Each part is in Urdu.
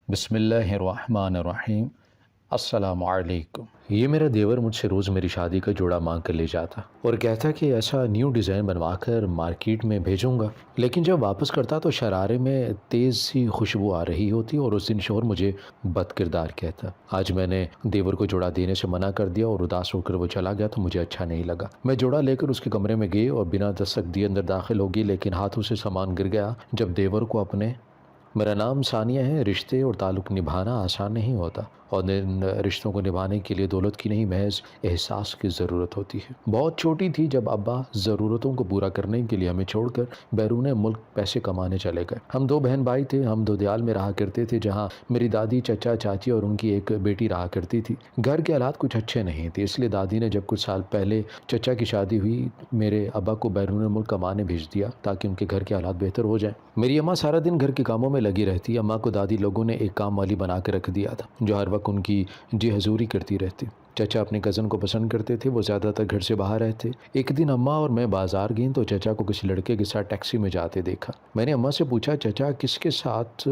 بسم اللہ الرحمن الرحیم۔ السلام علیکم۔ یہ میرا دیور مجھ سے روز میری شادی کا جوڑا مانگ کر لے جاتا اور کہتا کہ ایسا نیو ڈیزائن بنوا کر مارکیٹ میں بھیجوں گا، لیکن جب واپس کرتا تو شرارے میں تیز سی خوشبو آ رہی ہوتی اور اس دن شوہر مجھے بد کردار کہتا۔ آج میں نے دیور کو جوڑا دینے سے منع کر دیا اور اداس ہو کر وہ چلا گیا تو مجھے اچھا نہیں لگا۔ میں جوڑا لے کر اس کے کمرے میں گئی اور بنا دستک دیے اندر داخل ہوگی، لیکن ہاتھوں سے سامان گر گیا جب دیور کو اپنے میرا نام ثانیہ ہے۔ رشتے اور تعلق نبھانا آسان نہیں ہوتا اور ان رشتوں کو نبھانے کے لیے دولت کی نہیں محض احساس کی ضرورت ہوتی ہے۔ بہت چھوٹی تھی جب ابا ضرورتوں کو پورا کرنے کے لیے ہمیں چھوڑ کر بیرون ملک پیسے کمانے چلے گئے۔ ہم دو بہن بھائی تھے۔ ہم دودیال میں رہا کرتے تھے جہاں میری دادی، چچا، چاچی اور ان کی ایک بیٹی رہا کرتی تھی۔ گھر کے حالات کچھ اچھے نہیں تھے، اس لیے دادی نے جب کچھ سال پہلے چچا کی شادی ہوئی میرے ابا کو بیرون ملک کمانے بھیج دیا تاکہ ان کے گھر کے حالات بہتر ہو جائیں۔ میری اماں سارا دن گھر کے کاموں میں لگی رہتی۔ اماں کو دادی لوگوں نے ایک کام والی بنا کے رکھ دیا تھا جو ہر وقت ان کی جی حضوری کرتی رہتی۔ چچا اپنے کزن کو پسند کرتے تھے، وہ زیادہ تر گھر سے باہر رہتے۔ ایک دن اماں اور میں بازار گئیں تو چچا کو کسی لڑکے کے ساتھ ٹیکسی میں جاتے دیکھا۔ میں نے اماں سے پوچھا، چچا کس کے ساتھ؟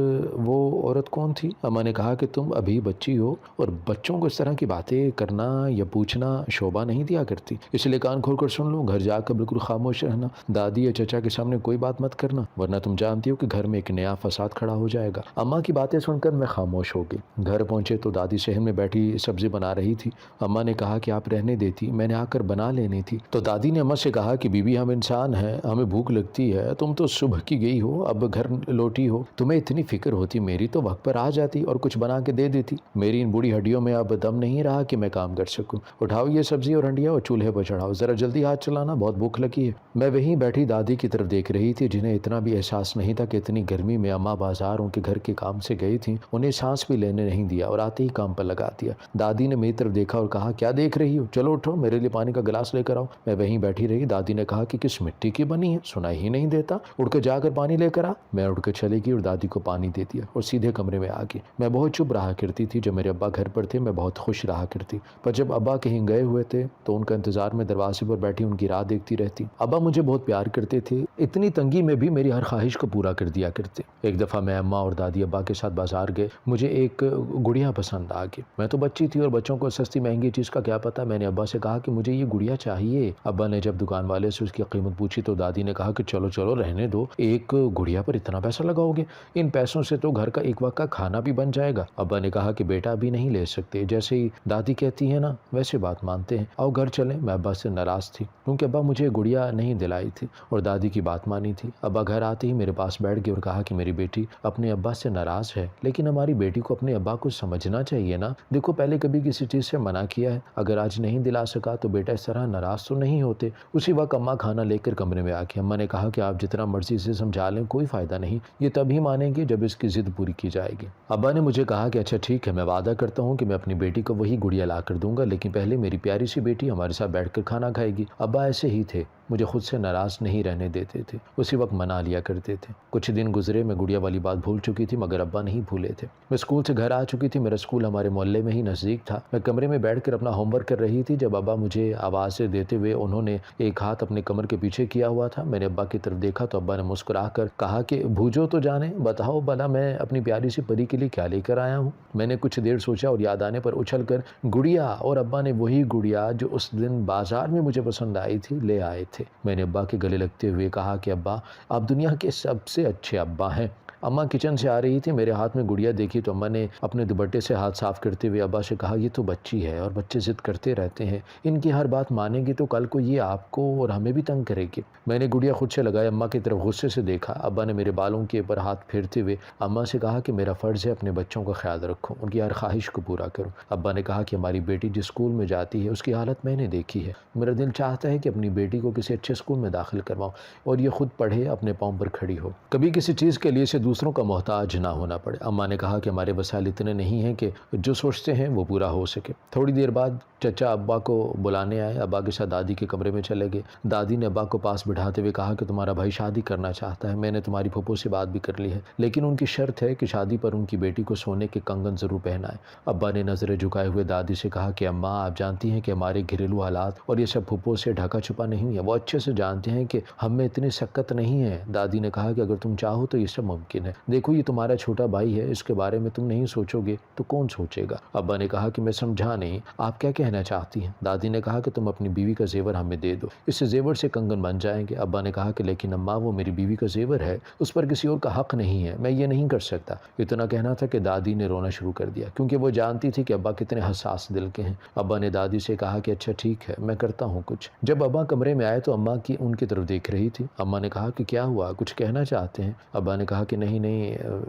وہ عورت کون تھی؟ اماں نے کہا کہ تم ابھی بچی ہو اور بچوں کو اس طرح کی باتیں کرنا یا پوچھنا شوبھا نہیں دیا کرتی، اس لیے کان کھول کر سن لو، گھر جا کر بالکل خاموش رہنا، دادی یا چچا کے سامنے کوئی بات مت کرنا ورنہ تم جانتی ہو کہ گھر میں ایک نیا فساد کھڑا ہو جائے گا۔ اماں کی باتیں سن کر میں خاموش ہو گئی۔ گھر پہنچے تو دادی صحن میں بیٹھی سبزی بنا رہی تھی۔ اماں نے کہا کہ آپ رہنے دیتی، میں نے آ کر بنا لینی تھی۔ تو دادی نے اماں سے کہا کہ بی بی ہم انسان ہیں، ہمیں بھوک لگتی ہے، تم تو صبح کی گئی ہو اب گھر لوٹی ہو، تمہیں اتنی فکر ہوتی میری تو وقت پر آ جاتی اور کچھ بنا کے دے دیتی۔ میری ان بوڑھی ہڈیوں میں اب دم نہیں رہا کہ میں کام کر سکوں۔ اٹھاؤ یہ سبزی اور ہنڈیاں اور چولہے پر چڑھاؤ، ذرا جلدی ہاتھ چلانا، بہت بھوک لگی ہے۔ میں وہیں بیٹھی دادی کی طرف دیکھ رہی تھی جنہیں اتنا بھی احساس نہیں تھا کہ اتنی گرمی میں اماں بازار ان کے گھر کے کام سے گئی تھیں، انہیں سانس بھی لینے نہیں دیا اور آتے ہی کام پر لگا دیا۔ دادی نے میری طرف دیکھا اور کہا، کیا دیکھ رہی ہو، چلو اٹھو میرے لیے پانی کا گلاس لے کر آؤ۔ میں وہیں بیٹھی رہی۔ دادی نے کہا کہ کس مٹی کی بنی ہے، سنائی ہی نہیں دیتا، اٹھ کر جا کر پانی لے کر آ۔ میں اٹھ کر چلی گئی اور دادی کو پانی دے دیا اور سیدھے کمرے میں آ گئی۔ میں بہت چپ رہا کرتی تھی، جب میرے ابا گھر پر تھے میں بہت خوش رہا کرتی، پر جب ابا کہیں گئے ہوئے تھے تو ان کا انتظار میں دروازے پر بیٹھی ان کی راہ دیکھتی رہتی۔ ابا مجھے بہت پیار کرتے تھے، اتنی تنگی میں بھی میری ہر خواہش کو پورا کر دیا کرتے۔ ایک دفعہ میں اماں اور دادی ابا کے ساتھ بازار گئے، مجھے ایک گڑیا پسند آ گئی۔ میں تو بچی تھی اور بچوں کو سستی مہنگی چیز کا کیا پتہ، میں نے ابا سے کہا کہ مجھے یہ گڑیا چاہیے۔ ابا نے جب دکان والے سے اس کی قیمت پوچھی تو دادی نے کہا کہ چلو چلو رہنے دو، ایک گڑیا پر اتنا پیسہ لگاؤ گے، ان پیسوں سے تو گھر کا ایک وقت کا کھانا بھی بن جائے گا۔ ابا نے کہا کہ بیٹا ابھی نہیں لے سکتے، جیسے ہی دادی کہتی ہے نا ویسے بات مانتے ہیں، آؤ گھر چلیں۔ میں ابا سے ناراض تھی کیونکہ ابا مجھے گڑیا نہیں دلائی تھی اور دادی کی بات مانی تھی۔ ابا گھر آتے ہی میرے پاس بیٹھ گئے اور کہا کہ میری بیٹی اپنے ابا سے ناراض ہے، لیکن ہماری بیٹی کو اپنے ابا کو سمجھنا چاہیے نا، دیکھو پہلے کبھی کسی چیز سے منع کیا ہے، اگر آج نہیں دلا سکا تو بیٹا اس طرح ناراض تو نہیں ہوتے۔ اسی وقت اماں کھانا لے کر کمرے میں آ کے اماں نے کہا کہ آپ جتنا مرضی سے سمجھا لیں کوئی فائدہ نہیں، یہ تبھی مانیں گے جب اس کی ضد پوری کی جائے گی۔ ابا نے مجھے کہا کہ اچھا ٹھیک ہے، میں وعدہ کرتا ہوں کہ میں اپنی بیٹی کو وہی گڑیا لا کر دوں گا، لیکن پہلے میری پیاری سی بیٹی ہمارے ساتھ بیٹھ کر کھانا کھائے گی۔ ابا ایسے ہی تھے، مجھے خود سے ناراض نہیں رہنے دیتے تھے، اسی وقت منا لیا کرتے تھے۔ کچھ دن گزرے، میں گڑیا والی بات بھول چکی تھی مگر ابا نہیں بھولے تھے۔ میں اسکول سے گھر آ چکی تھی، میرا اسکول ہمارے محلے میں ہی نزدیک تھا۔ میں کمرے میں بیٹھ کر اپنا ہوم ورک کر رہی تھی جب ابا مجھے آوازیں دیتے ہوئے انہوں نے ایک ہاتھ اپنے کمر کے پیچھے کیا ہوا تھا۔ میں نے ابا کی طرف دیکھا تو ابا نے مسکرا کر کہا کہ بھوجو تو جانے، بتاؤ بھلا میں اپنی پیاری سی پری کے لیے کیا لے کر آیا ہوں۔ میں نے کچھ دیر سوچا اور یاد آنے پر اچھل کر گڑیا، اور ابا نے وہی گڑیا جو اس دن بازار میں مجھے پسند آئی تھی لے آئے تھے۔ میں نے ابا کے گلے لگتے ہوئے کہا کہ ابا آپ دنیا کے سب سے اچھے ابا ہیں۔ اماں کچن سے آ رہی تھی، میرے ہاتھ میں گڑیا دیکھی تو اماں نے اپنے دوپٹے سے ہاتھ صاف کرتے ہوئے ابا سے کہا یہ تو بچی ہے اور بچے ضد کرتے رہتے ہیں، ان کی ہر بات مانیں گے تو کل کو یہ آپ کو اور ہمیں بھی تنگ کرے گی۔ میں نے گڑیا خود سے لگایا، اماں کی طرف غصے سے دیکھا۔ ابا نے میرے بالوں کے اوپر ہاتھ پھیرتے ہوئے اماں سے کہا کہ میرا فرض ہے اپنے بچوں کا خیال رکھوں، ان کی ہر خواہش کو پورا کروں۔ ابا نے کہا کہ ہماری بیٹی جس اسکول میں جاتی ہے اس کی حالت میں نے دیکھی ہے، میرا دل چاہتا ہے کہ اپنی بیٹی کو کسی اچھے اسکول میں داخل کرواؤں اور یہ خود پڑھے، اپنے پاؤں پر کھڑی ہو، کبھی کسی چیز کے لیے سے دوسروں کا محتاج نہ ہونا پڑے۔ اماں نے کہا کہ ہمارے وسائل اتنے نہیں ہیں کہ جو سوچتے ہیں وہ پورا ہو سکے۔ تھوڑی دیر بعد چچا ابا کو بلانے آئے، ابا کے ساتھ دادی کے کمرے میں چلے گئے۔ دادی نے ابا کو پاس بٹھاتے ہوئے کہا کہ تمہارا بھائی شادی کرنا چاہتا ہے، میں نے تمہاری پھوپھو سے بات بھی کر لی ہے، لیکن ان کی شرط ہے کہ شادی پر ان کی بیٹی کو سونے کے کنگن ضرور پہنائے۔ ابا نے نظریں جھکائے ہوئے دادی سے کہا کہ اماں آپ جانتی ہیں کہ ہمارے گھریلو حالات اور یہ سب پھوپھو سے ڈھکا چھپا نہیں ہے، وہ اچھے سے جانتے ہیں کہ ہم میں اتنی سکت نہیں ہے۔ دادی نے کہا کہ اگر تم چاہو تو یہ سب ممکن ممکن ہے؟ دیکھو یہ تمہارا چھوٹا بھائی ہے، اس کے بارے میں تم نہیں سوچو گے تو کون سوچے گا؟ ابا نے کہا کہ میں سمجھا نہیں، آپ کیا کہنا چاہتی ہیں؟ دادی نے کہا کہ تم اپنی بیوی کا زیور ہمیں دے دو، اس زیور سے کنگن بن جائیں گے۔ ابا نے کہا کہ لیکن اماں وہ میری بیوی کا زیور ہے، اس پر کسی اور کا حق نہیں ہے، میں یہ نہیں کر سکتا۔ اتنا کہنا تھا کہ دادی نے رونا شروع کر دیا، کیونکہ وہ جانتی تھی کہ ابا کتنے حساس دل کے ہیں۔ ابا نے دادی سے کہا کہ اچھا ٹھیک ہے، میں کرتا ہوں کچھ۔ جب ابا کمرے میں آئے تو اماں کی ان کی طرف دیکھ رہی تھی۔ اماں نے کہا کہ کیا ہوا، کچھ کہنا چاہتے ہیں؟ ابا نے کہا کہ نہیں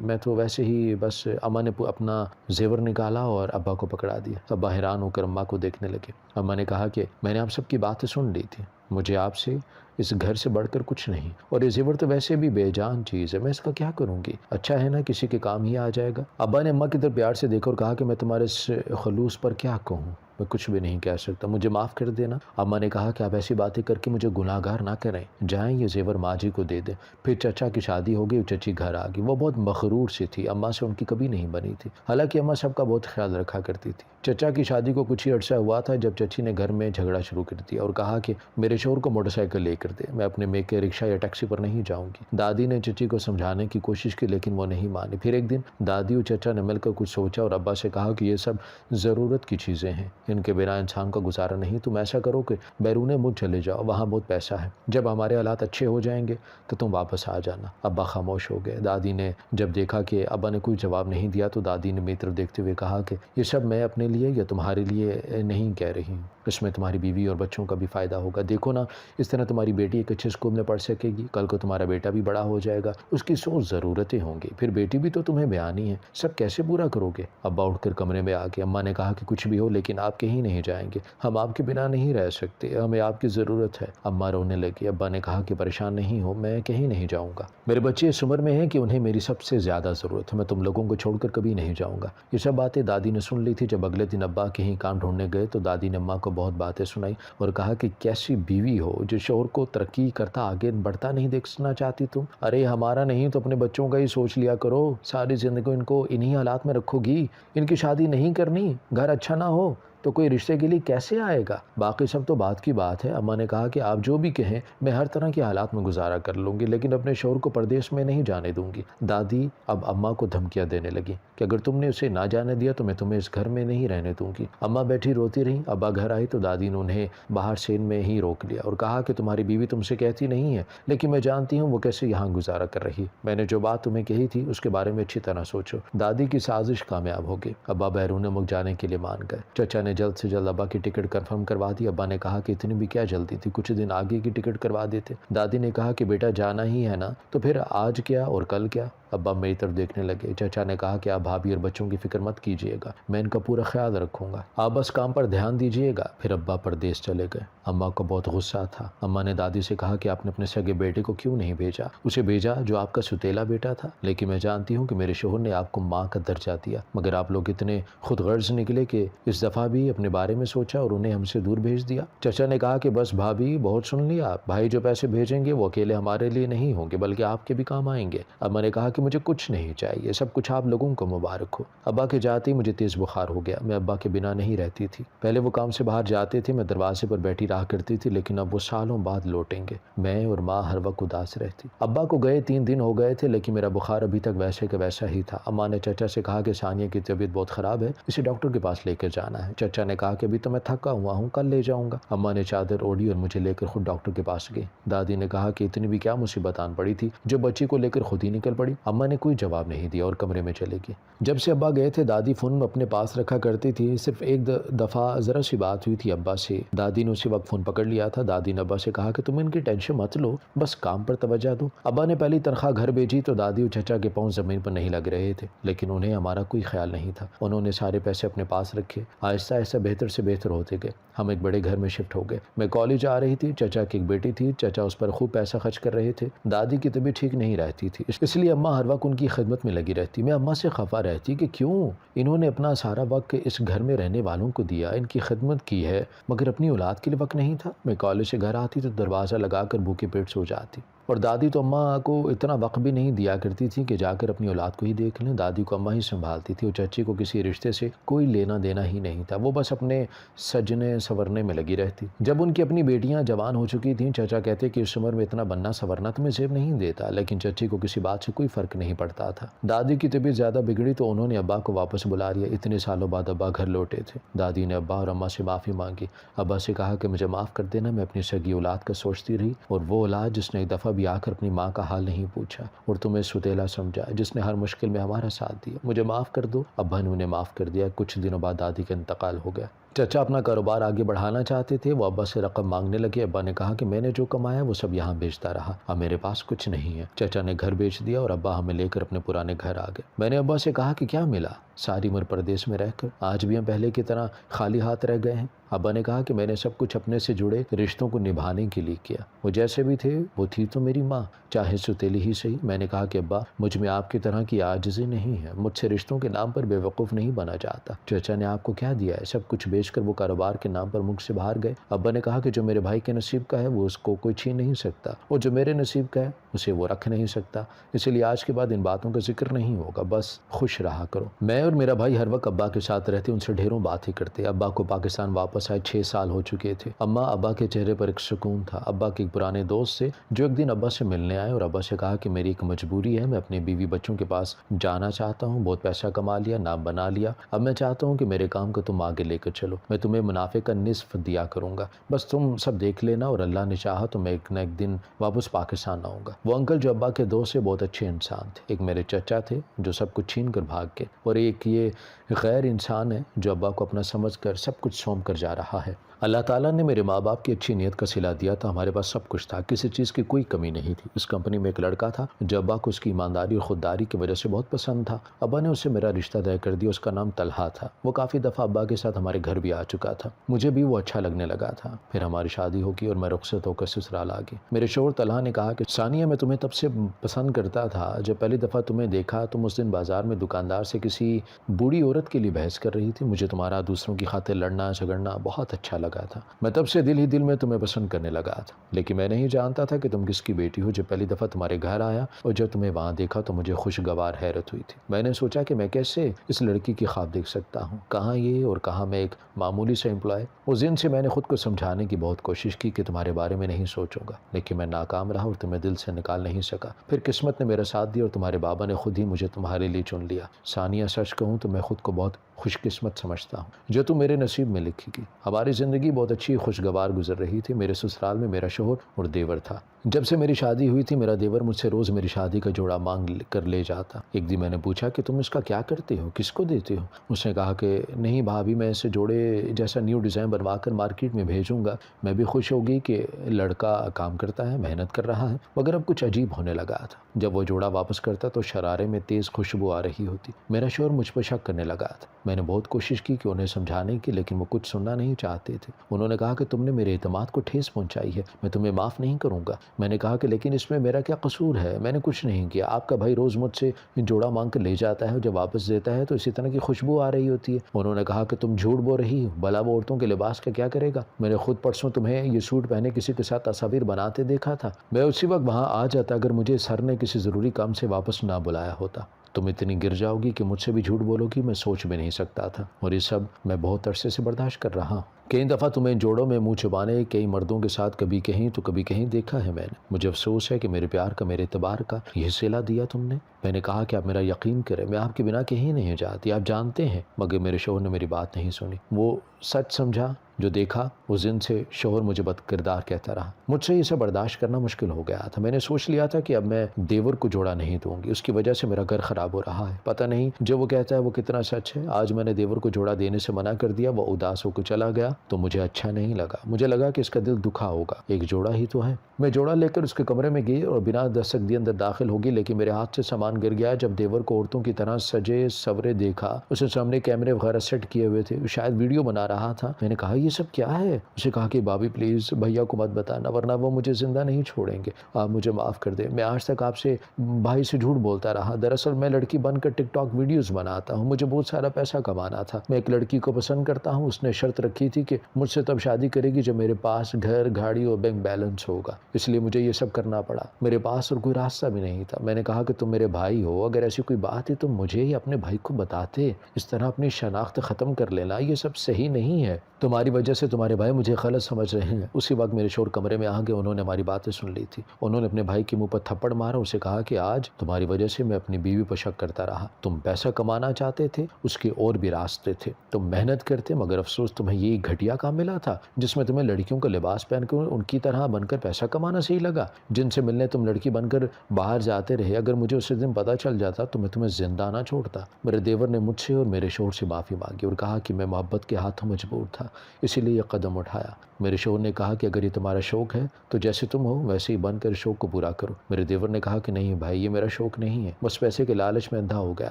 میں تو ویسے ہی بس۔ اماں نے اپنا زیور نکالا اور ابا کو پکڑا دیا۔ ابا حیران ہو کر اماں کو دیکھنے لگے۔ اماں نے کہا کہ میں نے آپ سب کی باتیں سن لی تھی، مجھے آپ سے اس گھر سے بڑھ کر کچھ نہیں، اور یہ زیور تو ویسے بھی بے جان چیز ہے، میں اس کا کیا کروں گی؟ اچھا ہے نا کسی کے کام ہی آ جائے گا۔ ابا نے اماں کی طرف پیار سے دیکھا اور کہا کہ میں تمہارے اس خلوص پر کیا کہوں، میں کچھ بھی نہیں کہہ سکتا، مجھے معاف کر دینا۔ اماں نے کہا کہ آپ ایسی باتیں کر کے مجھے گناہ گار نہ کریں، جائیں یہ زیور ماں جی کو دے دیں۔ پھر چچا کی شادی ہو گئی، چچی گھر آ گئی۔ وہ بہت مغرور سی تھی، اماں سے ان کی کبھی نہیں بنی تھی، حالانکہ اماں سب کا بہت خیال رکھا کرتی تھی۔ چچا کی شادی کو کچھ ہی عرصہ ہوا تھا جب چچی نے گھر میں جھگڑا شروع کر دیا اور کہا کہ میرے شوہر کو موٹر سائیکل لے کر دے، میں اپنے میکے رکشہ یا ٹیکسی پر نہیں جاؤں گی۔ دادی نے چچی کو سمجھانے کی کوشش کی لیکن وہ نہیں مانی۔ پھر ایک دن دادی اور چچا نے مل کر کچھ سوچا اور ابا سے کہا کہ یہ سب ضرورت کی چیزیں ہیں، ان کے بنا انسان کا گزارا نہیں، تم ایسا کرو کہ بیرون ملک چلے جاؤ، وہاں بہت پیسہ ہے، جب ہمارے حالات اچھے ہو جائیں گے تو تم واپس آ جانا۔ ابا خاموش ہو گئے۔ دادی نے جب دیکھا کہ ابا نے کوئی جواب نہیں دیا تو دادی نے میری طرف دیکھتے ہوئے کہا کہ یہ سب میں اپنے لیے یا تمہارے لیے نہیں کہہ رہی ہوں، اس میں تمہاری بیوی اور بچوں کا بھی فائدہ ہوگا۔ دیکھو نا، اس طرح تمہاری بیٹی ایک اچھے اسکول میں پڑھ سکے گی، کل کو تمہارا بیٹا بھی بڑا ہو جائے گا، اس کی سوچ ضرورتیں ہوں گی، پھر بیٹی بھی تو تمہیں بیانی ہے، سب کیسے پورا کرو گے؟ ابا اٹھ کر کمرے میں آ کے اماں نے کہا کہ کچھ بھی ہو لیکن آپ کہیں نہیں جائیں گے، ہم آپ کے بنا نہیں رہ سکتے، ہمیں آپ کی ضرورت ہے۔ اماں رونے لگی۔ ابا نے کہا کہ پریشان نہیں ہو، میں کہیں نہیں جاؤں گا، میرے بچے اس عمر میں ہیں کہ انہیں میری سب سے زیادہ ضرورت ہے، میں تم لوگوں کو چھوڑ کر کبھی نہیں جاؤں گا۔ یہ سب باتیں دادی نے سن لی تھی۔ جب اگلے دن ابا کہیں کام ڈھونڈنے گئے تو دادی نے اماں کو بہت باتیں سنائی اور کہا کہ کیسی بیوی ہو جو شوہر کو ترقی کرتا آگے بڑھتا نہیں دیکھنا چاہتی تم؟ ارے ہمارا نہیں تو اپنے بچوں کا ہی سوچ لیا کرو، ساری زندگی ان کو انہی حالات میں رکھو گی، ان کی شادی نہیں کرنی، گھر اچھا نہ ہو تو کوئی رشتے کے لیے کیسے آئے گا؟ باقی سب تو بات کی بات ہے۔ اماں نے کہا کہ آپ جو بھی کہیں میں ہر طرح کے حالات میں گزارا کر لوں گی، لیکن اپنے شوہر کو پردیس میں نہیں جانے دوں گی۔ دادی اب اماں کو دھمکیاں دینے لگی کہ اگر تم نے اسے نہ جانے دیا تو میں تمہیں اس گھر میں نہیں رہنے دوں گی۔ اماں بیٹھی روتی رہیں۔ ابا گھر آئی تو دادی نے انہیں باہر سین میں ہی روک لیا اور کہا کہ تمہاری بیوی تم سے کہتی نہیں ہے، لیکن میں جانتی ہوں وہ کیسے یہاں گزارا کر رہی، میں نے جو بات تمہیں کہی تھی اس کے بارے میں اچھی طرح سوچو۔ دادی کی سازش کامیاب ہو گئی۔ ابا بیرون ملک جانے کے لیے مان گئے۔ چچا نے جلد سے جلد ابا کی ٹکٹ کنفرم کروا دی۔ ابا نے کہا کہ اتنی بھی کیا جلدی تھی، کچھ دن آگے کی ٹکٹ کروا دیتے۔ دادی نے کہا کہ بیٹا جانا ہی ہے نا تو پھر آج کیا اور کل کیا؟ ابا میری طرف دیکھنے لگے۔ چچا نے کہا کہ آپ بھابھی اور بچوں کی فکر مت کیجیے گا، میں ان کا پورا خیال رکھوں گا، آپ بس کام پر دھیان دیجیے گا۔ پھر ابا پردیس چلے گئے۔ اماں کو بہت غصہ تھا۔ اماں نے دادی سے کہا کہ آپ نے اپنے سگے بیٹے کو کیوں نہیں بھیجا، اسے بھیجا جو آپ کا ستیلا بیٹا تھا، لیکن میں جانتی ہوں کہ میرے شوہر نے آپ کو ماں کا درجہ دیا، مگر آپ لوگ اتنے خود غرض نکلے کہ اس دفعہ بھی اپنے بارے میں سوچا اور انہیں ہم سے دور بھیج دیا۔ چچا نے کہا کہ بس بھابھی بہت سن لیا، بھائی جو پیسے بھیجیں گے وہ اکیلے ہمارے لیے نہیں ہوں گے بلکہ آپ کے بھی کام آئیں گے۔ اماں نے کہا کہ مجھے کچھ نہیں چاہیے، سب کچھ آپ لوگوں کو مبارک ہو۔ ابا کے جاتے ہی مجھے تیز بخار ہو گیا، میں ابا کے بنا نہیں رہتی تھی۔ پہلے وہ کام سے باہر جاتے تھے، میں دروازے پر بیٹھی رہا کرتی تھی، لیکن اب وہ سالوں بعد لوٹیں گے، میں اور ماں ہر وقت اداس رہتی۔ ابا کو گئے 3 دن ہو گئے تھے لیکن میرا بخار ابھی تک ویسے کا ویسا ہی تھا۔ اماں نے چچا سے کہا کہ ثانیہ کی طبیعت بہت خراب ہے، اسے ڈاکٹر کے پاس لے کر جانا ہے۔ چچا نے کہا کہ ابھی تو میں تھکا ہوا ہوں، کل لے جاؤں گا۔ اماں نے چادر اوڑھی اور مجھے لے کر خود ڈاکٹر کے پاس گئی۔ دادی نے کہا کہ اتنی بھی کیا مصیبت آن پڑی تھی جو بچی کو لے کر خود ہی نکل پڑی۔ اماں نے کوئی جواب نہیں دیا اور کمرے میں چلے گئی۔ جب سے ابا گئے تھے دادی فون اپنے پاس رکھا کرتی تھی، صرف ایک دفعہ ذرا سی بات ہوئی تھی ابا سے، دادی نے اسی وقت فون پکڑ لیا تھا۔ دادی نے ابا سے کہا کہ تم ان کی ٹینشن مت لو، بس کام پر توجہ دو۔ ابا نے پہلی تنخواہ گھر بھیجی تو دادی اور چچا کے پاؤں زمین پر نہیں لگ رہے تھے، لیکن انہیں ہمارا کوئی خیال نہیں تھا، انہوں نے سارے پیسے اپنے پاس رکھے۔ آہستہ آہستہ بہتر سے بہتر ہوتے گئے، ہم ایک بڑے گھر میں شفٹ ہو گئے۔ میں کالج آ رہی تھی، چچا کی ایک بیٹی تھی، چچا اس پر خوب پیسہ خرچ کر رہے تھے۔ دادی کی طبیعت ٹھیک نہیں رہتی تھی، اس لیے اماں ہر وقت ان کی خدمت میں لگی رہتی۔ میں اماں سے خفا رہتی کہ کیوں انہوں نے اپنا سارا وقت اس گھر میں رہنے والوں کو دیا، ان کی خدمت کی ہے، مگر اپنی اولاد کے لیے وقت نہیں تھا۔ میں کالج سے گھر آتی تو دروازہ لگا کر بھوکے پیٹ سو جاتی۔ اور دادی تو اماں کو اتنا وقت بھی نہیں دیا کرتی تھی کہ جا کر اپنی اولاد کو ہی دیکھ لیں، دادی کو اماں ہی سنبھالتی تھی، اور چچی کو کسی رشتے سے کوئی لینا دینا ہی نہیں تھا، وہ بس اپنے سجنے سنورنے میں لگی رہتی۔ جب ان کی اپنی بیٹیاں جوان ہو چکی تھیں، چچا کہتے کہ اس عمر میں اتنا بننا سنورنا تمہیں زیب نہیں دیتا، لیکن چچی کو کسی بات سے کوئی فرق نہیں پڑتا تھا۔ دادی کی طبیعت زیادہ بگڑی تو انہوں نے ابا کو واپس بلا لیا، اتنے سالوں بعد ابا گھر لوٹے تھے۔ دادی نے ابا اور اماں سے معافی مانگی، ابا سے کہا کہ مجھے معاف کر دینا، میں اپنی سگی اولاد کا سوچتی رہی، اور وہ اولاد جس نے ایک دفعہ بھی آ کر اپنی ماں کا حال نہیں پوچھا اور تمہیں ستیلا سمجھا، جس نے ہر مشکل میں ہمارا ساتھ دیا، مجھے معاف کر دو۔ ابا نے انہیں معاف کر دیا۔ کچھ دنوں بعد دادی کا انتقال ہو گیا۔ چچا اپنا کاروبار آگے بڑھانا چاہتے تھے، وہ ابا سے رقم مانگنے لگے۔ ابا نے کہا کہ میں نے جو کمایا وہ سب یہاں بیچتا رہا، اب میرے پاس کچھ نہیں ہے۔ چچا نے گھر بیچ دیا اور ابا ہمیں لے کر اپنے پرانے گھر آ گئے۔ میں نے ابا سے کہا کہ کیا ملا ساری عمر پردیس میں رہ کر، آج بھی ہم پہلے کی طرح خالی ہاتھ رہ گئے ہیں؟ ابا نے کہا کہ میں نے سب کچھ اپنے سے جڑے رشتوں کو نبھانے کے لیے کیا، وہ جیسے بھی تھے وہ تھی تو میری ماں، چاہے ستیلی ہی صحیح۔ میں نے کہا کہ ابا مجھ میں آپ کی طرح کی عاجزی نہیں ہے، مجھ سے رشتوں کے نام پر بے وقوف نہیں بنا جاتا۔ چچا نے آپ کو کیا دیا ہے؟ سب کچھ بیچ کر وہ کاروبار کے نام پر ملک سے باہر گئے۔ ابا نے کہا کہ جو میرے بھائی کے نصیب کا ہے وہ اس کو کوئی چھین نہیں سکتا، اور جو میرے نصیب کا ہے اسے وہ رکھ نہیں سکتا، اس لیے آج کے بعد ان باتوں کا ذکر نہیں ہوگا، بس خوش رہا کرو۔ میں اور میرا بھائی ہر وقت ابا کے ساتھ رہتے، ان سے ڈھیروں باتیں کرتے۔ ابا کو پاکستان واپس آئے 6 سال ہو چکے تھے۔ اماں ابا کے چہرے پر ایک سکون تھا۔ ابا کے ایک پرانے دوست سے جو ایک دن ابا سے ملنے آئے اور ابا سے کہا کہ میری ایک مجبوری ہے، میں اپنے بیوی بچوں کے پاس جانا چاہتا ہوں، بہت پیسہ کما لیا، نام بنا لیا، اب میں چاہتا ہوں کہ میرے کام کو تم آگے لے کر چلو، میں تمہیں منافع کا نصف دیا کروں گا، بس تم سب دیکھ لینا، اور اللہ نے چاہا تو میں ایک نہ ایک دن واپس پاکستان آؤں گا۔ وہ انکل جو ابا کے دوست سے بہت اچھے انسان تھے، ایک میرے چچا تھے جو سب کچھ چھین کر بھاگ گئے، اور ایک یہ غیر انسان ہے جو ابا کو اپنا سمجھ کر سب کچھ سونپ کر جا رہا ہے۔ اللہ تعالیٰ نے میرے ماں باپ کی اچھی نیت کا صلہ دیا تھا، ہمارے پاس سب کچھ تھا، کسی چیز کی کوئی کمی نہیں تھی۔ اس کمپنی میں ایک لڑکا تھا جو ابا کو اس کی ایمانداری اور خودداری کی وجہ سے بہت پسند تھا۔ ابا نے اسے میرا رشتہ طے کر دیا، اس کا نام طلحہ تھا۔ وہ کافی دفعہ ابا کے ساتھ ہمارے گھر بھی آ چکا تھا، مجھے بھی وہ اچھا لگنے لگا تھا۔ پھر ہماری شادی ہو گئی اور میں رخصت ہو کر سسرال آ گئی۔ میرے شوہر طلحہ نے کہا کہ ثانیہ میں تمہیں تب سے پسند کرتا تھا جب پہلی دفعہ تمہیں دیکھا، تم اس دن بازار میں دکاندار سے کسی بوڑھی عورت کے لیے بحث کر رہی تھی، مجھے تمہارا دوسروں کی خاطر لڑنا جھگڑنا بہت اچھا لگا تھا، میں تب سے دل ہی دل میں تمہیں پسند کرنے لگا تھا، لیکن میں نہیں جانتا تھا کہ تم کس کی بیٹی ہو۔ جب پہلی دفعہ تمہارے گھر آیا اور جب تمہیں وہاں دیکھا تو مجھے خوشگوار حیرت ہوئی تھی۔ میں نے سوچا کہ میں کیسے اس لڑکی کی خواب دیکھ سکتا ہوں، کہاں یہ اور کہاں میں ایک معمولی سا امپلائی۔ اس دن سے میں نے خود کو سمجھانے کی بہت کوشش کی کہ تمہارے بارے میں نہیں سوچوں گا، لیکن میں ناکام رہا اور تمہیں دل سے نکال نہیں سکا۔ پھر قسمت نے میرا ساتھ دیا اور تمہارے بابا نے خود ہی مجھے تمہارے لیے چن لیا۔ ثانیہ سچ کہوں تو میں خود کو بہت خوش قسمت سمجھتا ہوں جو تم میرے نصیب میں لکھی گی۔ ہماری زندگی بہت اچھی خوشگوار گزر رہی تھی۔ میرے سسرال میں میرا شوہر اور دیور تھا۔ جب سے میری شادی ہوئی تھی میرا دیور مجھ سے روز میری شادی کا جوڑا مانگ کر لے جاتا۔ ایک دن میں نے پوچھا کہ تم اس کا کیا کرتے ہو، کس کو دیتے ہو؟ اس نے کہا کہ نہیں بھابھی، میں اسے جوڑے جیسا نیو ڈیزائن بنوا کر مارکیٹ میں بھیجوں گا۔ میں بھی خوش ہو گئی کہ لڑکا کام کرتا ہے، محنت کر رہا ہے، مگر اب کچھ عجیب ہونے لگا تھا۔ جب وہ جوڑا واپس کرتا تو شرارے میں تیز خوشبو آ رہی ہوتی۔ میرا شوہر مجھ پر شک کرنے لگا تھا۔ میں نے بہت کوشش کی کہ انہیں سمجھانے کی، لیکن وہ کچھ سننا نہیں چاہتے تھے۔ انہوں نے کہا کہ تم نے میرے اعتماد کو ٹھیس پہنچائی ہے، میں تمہیں معاف نہیں کروں گا۔ میں نے کہا کہ لیکن اس میں میرا کیا قصور ہے، میں نے کچھ نہیں کیا، آپ کا بھائی روز مجھ سے جوڑا مانگ کر لے جاتا ہے، جب واپس دیتا ہے تو اسی طرح کی خوشبو آ رہی ہوتی ہے۔ انہوں نے کہا کہ تم جھوٹ بول رہی ہو، بھلا وہ عورتوں کے لباس کا کیا کرے گا؟ میں نے خود پرسوں تمہیں یہ سوٹ پہنے کسی کے ساتھ تصاویر بناتے دیکھا تھا، میں اسی وقت وہاں آ جاتا اگر مجھے سر نے کسی ضروری کام سے واپس نہ بلایا ہوتا۔ تم اتنی گر جاؤ گی کہ مجھ سے بھی جھوٹ بولو گی، میں سوچ بھی نہیں سکتا تھا، اور یہ سب میں بہت عرصے سے برداشت کر رہا ہوں۔ کئی دفعہ تمہیں جوڑوں میں منہ چھپانے کئی مردوں کے ساتھ کبھی کہیں تو کبھی کہیں دیکھا ہے میں نے۔ مجھے افسوس ہے کہ میرے پیار کا، میرے اعتبار کا یہ صلہ دیا تم نے۔ میں نے کہا کہ آپ میرا یقین کریں، میں آپ کے بنا کہیں نہیں جاتی، آپ جانتے ہیں، مگر میرے شوہر نے میری بات نہیں سنی۔ وہ سچ سمجھا جو دیکھا، اس دن سے شوہر مجھے بد کردار کہتا رہا۔ مجھ سے اسے برداشت کرنا مشکل ہو گیا تھا۔ میں نے سوچ لیا تھا کہ اب میں دیور کو جوڑا نہیں دوں گی، اس کی وجہ سے میرا گھر خراب ہو رہا ہے۔ پتہ نہیں جو وہ کہتا ہے وہ کتنا سچ ہے۔ آج میں نے دیور کو جوڑا دینے سے منع کر دیا، وہ اداس ہو کے چلا گیا تو مجھے اچھا نہیں لگا۔ مجھے لگا کہ اس کا دل دکھا ہوگا، ایک جوڑا ہی تو ہے۔ میں جوڑا لے کر اس کے کمرے میں گئی اور بنا دستک دیے اندر داخل ہوگی، لیکن میرے ہاتھ سے سامان گر گیا۔ جب دیور کو عورتوں کی طرح سجے سورے دیکھا، اس نے سامنے کیمرے وغیرہ سیٹ کیے ہوئے تھے، شاید ویڈیو بنا رہا تھا۔ میں نے کہا یہ سب کیا ہے؟ اسے کہا کہ بھابھی پلیز بھیا کو مت بتانا ورنہ وہ مجھے زندہ نہیں چھوڑیں گے، آپ مجھے معاف کر دیں۔ میں آج تک آپ سے بھائی سے جھوٹ بولتا رہا، دراصل میں لڑکی بن کر ٹک ٹاک ویڈیوز بناتا ہوں، مجھے بہت سارا پیسہ کمانا تھا۔ میں ایک لڑکی کو پسند کرتا ہوں، اس نے شرط رکھی تھی کہ مجھ سے تب شادی کرے گی جب میرے پاس گھر گاڑی اور بینک بیلنس ہوگا، اس لیے مجھے یہ سب کرنا پڑا۔ میرے پاس اور کوئی راستہ بھی نہیں تھا۔ میں نے کہا کہ تم میرے بھائی ہو، اگر ایسی کوئی بات ہے تو مجھے ہی اپنے بھائی کو بتاتے، اس طرح اپنی شناخت ختم کر لینا یہ سب صحیح نہیں ہے۔ تمہاری وجہ سے تمہارے بھائی مجھے غلط سمجھ رہے ہیں۔ اسی وقت میرے شوہر کمرے میں آ گئے، انہوں نے ہماری باتیں سن لی تھی۔ انہوں نے اپنے بھائی کے منہ پر تھپڑ مارا، اسے کہا کہ آج تمہاری وجہ سے میں اپنی بیوی پر شک کرتا رہا۔ تم پیسہ کمانا چاہتے تھے، اس کے اور بھی راستے تھے، تم محنت کرتے، مگر افسوس تمہیں یہ گھٹیا کام ملا تھا جس میں تمہیں لڑکیوں کا لباس پہن کر ان کی طرح بن کر پیسہ کمانا صحیح لگا۔ جن سے ملنے تم لڑکی بن کر باہر جاتے رہے، اگر مجھے اسی دن پتہ چل جاتا تو میں تمہیں زندہ نہ چھوڑتا۔ میرے دیور نے مجھ سے اور میرے شوہر سے معافی مانگی اور کہا کہ میں محبت کے ہاتھوں مجبور تھا، اسی لیے یہ قدم اٹھایا۔ میرے شوہر نے کہا کہ اگر یہ تمہارا شوق ہے تو جیسے تم ہو ویسے ہی بن کر شوق کو پورا کرو۔ میرے دیور نے کہا کہ نہیں بھائی، یہ میرا شوق نہیں ہے، بس پیسے کے لالچ میں اندھا ہو گیا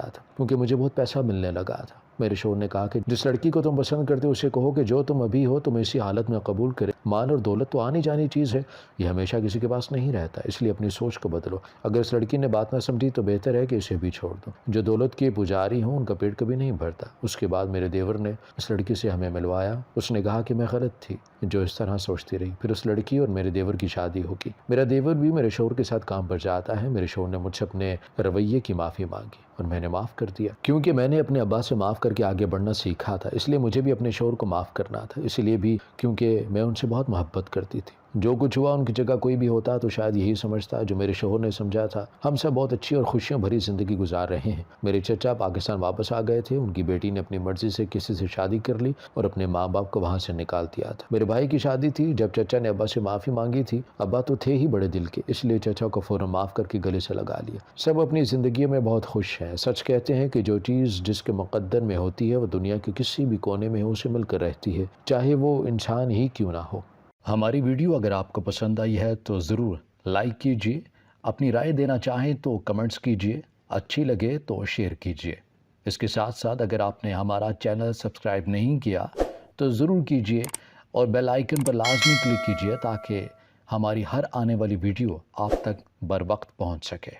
تھا کیونکہ مجھے بہت پیسہ ملنے لگا تھا۔ میرے شوہر نے کہا کہ جس لڑکی کو تم پسند کرتے ہو اسے کہو کہ جو تم ابھی ہو تم اسی حالت میں قبول کرے۔ مال اور دولت تو آنی جانی چیز ہے، یہ ہمیشہ کسی کے پاس نہیں رہتا، اس لیے اپنی سوچ کو بدلو۔ اگر اس لڑکی نے بات نہ سمجھی تو بہتر ہے کہ اسے بھی چھوڑ دو۔ جو دولت کے پجاری ہوں ان کا پیٹ کبھی نہیں بھرتا۔ اس کے بعد میرے دیور نے اس لڑکی سے ہمیں ملوایا۔ اس نے کہا کہ میں غلط تھی جو اس طرح سوچتی رہی۔ پھر اس لڑکی اور میرے دیور کی شادی ہوگی۔ میرا دیور بھی میرے شوہر کے ساتھ کام پر جاتا ہے۔ میرے شوہر نے مجھ سے اپنے رویے کی معافی مانگی اور میں نے معاف کر دیا، کیونکہ میں نے اپنے ابا سے معاف کر کے آگے بڑھنا سیکھا تھا، اس لیے مجھے بھی اپنے شوہر کو معاف کرنا تھا، اس لیے بھی کیونکہ میں ان سے بہت محبت کرتی تھی۔ جو کچھ ہوا ان کی جگہ کوئی بھی ہوتا تو شاید یہی سمجھتا جو میرے شوہر نے سمجھا تھا۔ ہم سب بہت اچھی اور خوشیوں بھری زندگی گزار رہے ہیں۔ میرے چچا پاکستان واپس آ گئے تھے، ان کی بیٹی نے اپنی مرضی سے کسی سے شادی کر لی اور اپنے ماں باپ کو وہاں سے نکال دیا تھا۔ میرے بھائی کی شادی تھی، جب چچا نے ابا سے معافی مانگی تھی، ابا تو تھے ہی بڑے دل کے، اس لیے چچا کو فوراً معاف کر کے گلے سے لگا لیا۔ سب اپنی زندگی میں بہت خوش ہیں۔ سچ کہتے ہیں کہ جو چیز جس کے مقدر میں ہوتی ہے وہ دنیا کے کسی بھی کونے میں ہو اسے مل کر رہتی ہے، چاہے وہ انسان ہی کیوں نہ ہو۔ ہماری ویڈیو اگر آپ کو پسند آئی ہے تو ضرور لائک کیجیے، اپنی رائے دینا چاہیں تو کمنٹس کیجیے، اچھی لگے تو شیئر کیجیے۔ اس کے ساتھ ساتھ اگر آپ نے ہمارا چینل سبسکرائب نہیں کیا تو ضرور کیجیے اور بیل آئیکن پر لازمی کلک کیجیے تاکہ ہماری ہر آنے والی ویڈیو آپ تک بر وقت پہنچ سکے۔